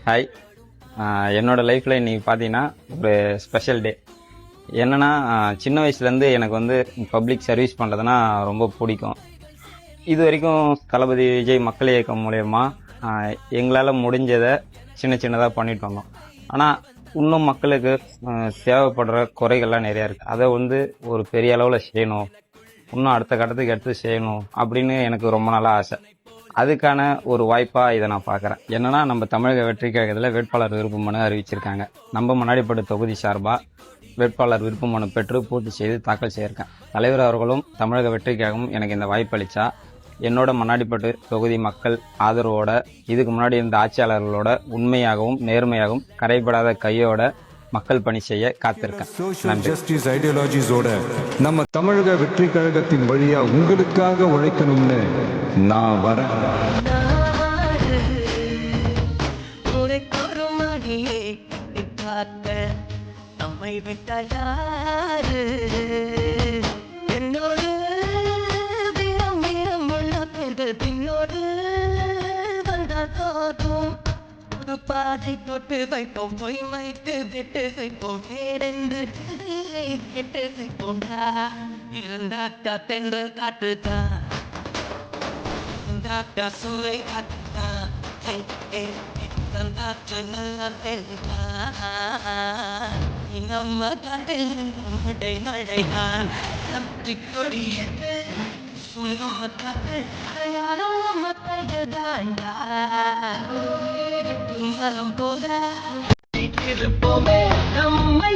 Hi. என்னோட லைஃப்பில் இன்றைக்கி பார்த்தீங்கன்னா ஒரு ஸ்பெஷல் டே. என்னென்னா, சின்ன வயசுலேருந்து எனக்கு வந்து பப்ளிக் சர்வீஸ் பண்ணுறதுனா ரொம்ப பிடிக்கும். இது வரைக்கும் தளபதி விஜய் மக்கள் இயக்கம் மூலயமா எங்களால் முடிஞ்சதை சின்ன சின்னதாக பண்ணிட்டு வந்தோம். ஆனால் இன்னும் மக்களுக்கு தேவைப்படுற குறைகள்லாம் நிறையா இருக்குது. அதை வந்து ஒரு பெரிய அளவில் செய்யணும், இன்னும் அடுத்த கட்டத்துக்கு எடுத்து செய்யணும் அப்படின்னு எனக்கு ரொம்ப நாளாக ஆசை. அதுக்கான ஒரு வாய்ப்பாக இதை நான் பார்க்குறேன். என்னன்னா, நம்ம தமிழக வெற்றி கழகத்தில் வேட்பாளர் விருப்ப மனு அறிவிச்சிருக்காங்க. நம்ம மண்ணாடிப்பட்டு தொகுதி சார்பாக வேட்பாளர் விருப்ப மனு பெற்று பூர்த்தி செய்து தாக்கல் செய்திருக்கேன். தலைவர் அவர்களும் தமிழக வெற்றி கழகமும் எனக்கு இந்த வாய்ப்பு அளித்தா என்னோட மண்ணாடிப்பட்டு தொகுதி மக்கள் ஆதரவோட, இதுக்கு முன்னாடி இருந்த ஆட்சியாளர்களோட உண்மையாகவும் நேர்மையாகவும் கரைபடாத கையோட மக்கள் பணி செய்ய காத்திருக்கேன். சோஷியல் ஜஸ்டிஸ் ஐடியாலஜிஸோட நம்ம தமிழக வெற்றி கழகத்தின் வழியா உங்களுக்காக உழைக்கணும்னு நான் வரேன். நம்மை விட்டாரு என்னோடு வீரம் வீரம் உள்ள பேர்கள் பின்னோடு வந்தாலும் ஒரு பாதை தொட்டு வைப்போம், பொய் வைத்து விட்டு வைப்போம், வேறென்று கெட்டு வைப்போம்டா. இருந்தாக்கா தென்றல் காட்டுதான், இருந்தாக்கா சூளை காட்டுதான், தந்தாற்று நல்ல நம்ம காட்டில் மழைதான் நம்பி கொடியது போல இருப்போமே நம்மை